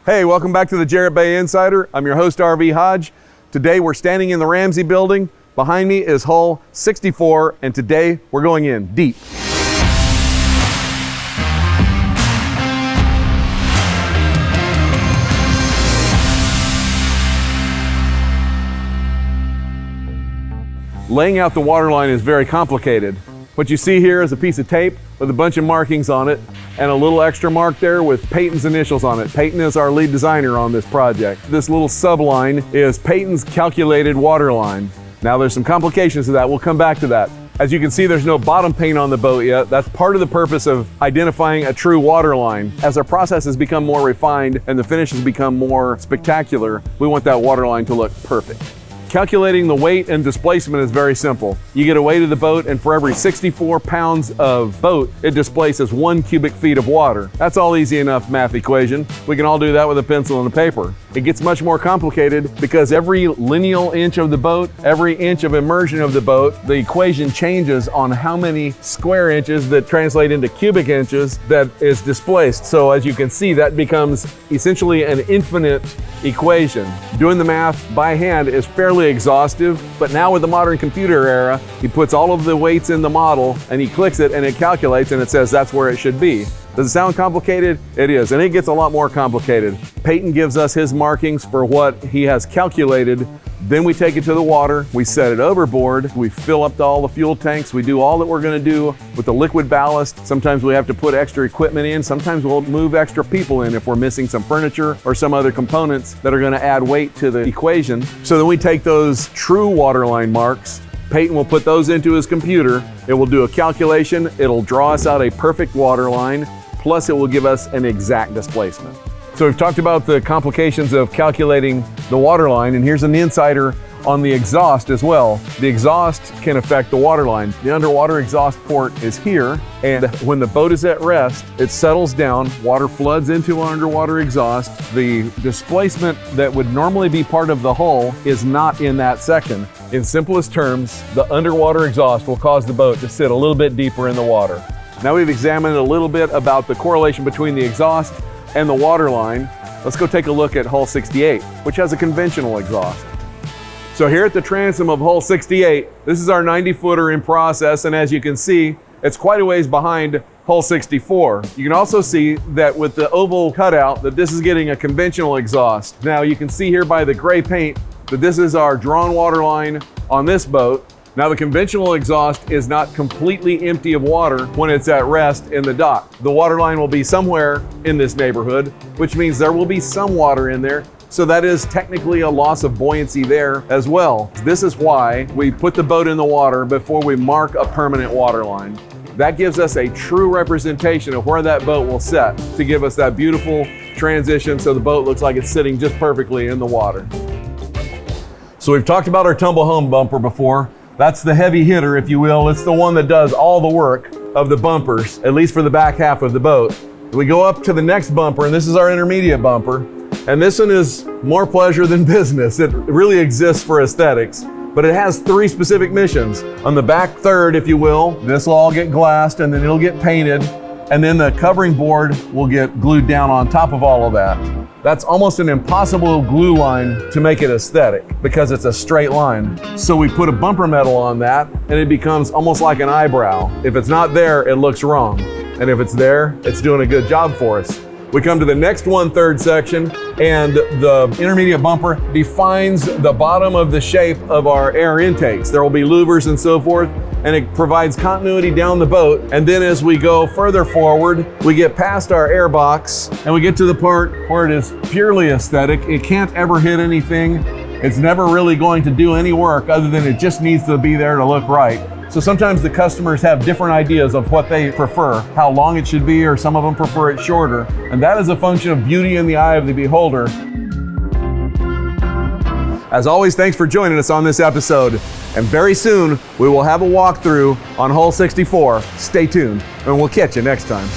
Hey, welcome back to the Jarrett Bay Insider. I'm your host, RV Hodge. Today we're standing in the Ramsey building. Behind me is hull 64, and today we're going in deep. Laying out the waterline is very complicated. What you see here is a piece of tape with a bunch of markings on it and a little extra mark there with Peyton's initials on it. Peyton is our lead designer on this project. This little subline is Peyton's calculated waterline. Now there's some complications to that. We'll come back to that. As you can see, there's no bottom paint on the boat yet. That's part of the purpose of identifying a true waterline. As our processes become more refined and the finishes become more spectacular, we want that waterline to look perfect. Calculating the weight and displacement is very simple. You get a weight of the boat, and for every 64 pounds of boat, it displaces 1 cubic feet of water. That's all easy enough math equation. We can all do that with a pencil and a paper. It gets much more complicated because every lineal inch of the boat, every inch of immersion of the boat, the equation changes on how many square inches that translate into cubic inches that is displaced. So as you can see, that becomes essentially an infinite equation. Doing the math by hand is fairly exhaustive, but now with the modern computer era, he puts all of the weights in the model and he clicks it and it calculates and it says that's where it should be. Does it sound complicated? It is, and it gets a lot more complicated. Peyton gives us his markings for what he has calculated. Then we take it to the water, we set it overboard, we fill up all the fuel tanks, we do all that we're gonna do with the liquid ballast. Sometimes we have to put extra equipment in, sometimes we'll move extra people in if we're missing some furniture or some other components that are gonna add weight to the equation. So then we take those true waterline marks, Peyton will put those into his computer, it will do a calculation, it'll draw us out a perfect waterline, plus it will give us an exact displacement. So we've talked about the complications of calculating the waterline, and here's an insider on the exhaust as well. The exhaust can affect the waterline. The underwater exhaust port is here, and when the boat is at rest, it settles down, water floods into our underwater exhaust. The displacement that would normally be part of the hull is not in that section. In simplest terms, the underwater exhaust will cause the boat to sit a little bit deeper in the water. Now we've examined a little bit about the correlation between the exhaust and the waterline. Let's go take a look at hull 68, which has a conventional exhaust. So here at the transom of hull 68, this is our 90-footer in process, and as you can see, it's quite a ways behind hull 64. You can also see that with the oval cutout that this is getting a conventional exhaust. Now you can see here by the gray paint that this is our drawn waterline on this boat. Now the conventional exhaust is not completely empty of water when it's at rest in the dock. The waterline will be somewhere in this neighborhood, which means there will be some water in there. So that is technically a loss of buoyancy there as well. This is why we put the boat in the water before we mark a permanent waterline. That gives us a true representation of where that boat will set to give us that beautiful transition so the boat looks like it's sitting just perfectly in the water. So we've talked about our tumblehome bumper before. That's the heavy hitter, if you will. It's the one that does all the work of the bumpers, at least for the back half of the boat. We go up to the next bumper, and this is our intermediate bumper. And this one is more pleasure than business. It really exists for aesthetics, but it has 3 specific missions. On the back third, if you will, this will all get glassed and then it'll get painted, and then the covering board will get glued down on top of all of that. That's almost an impossible glue line to make it aesthetic because it's a straight line. So we put a bumper metal on that and it becomes almost like an eyebrow. If it's not there, it looks wrong. And if it's there, it's doing a good job for us. We come to the next 1/3 section, and the intermediate bumper defines the bottom of the shape of our air intakes. There will be louvers and so forth, and it provides continuity down the boat. And then as we go further forward, we get past our air box and we get to the part where it is purely aesthetic. It can't ever hit anything. It's never really going to do any work other than it just needs to be there to look right. So sometimes the customers have different ideas of what they prefer, how long it should be, or some of them prefer it shorter. And that is a function of beauty in the eye of the beholder. As always, thanks for joining us on this episode. And very soon, we will have a walkthrough on hull 64. Stay tuned, and we'll catch you next time.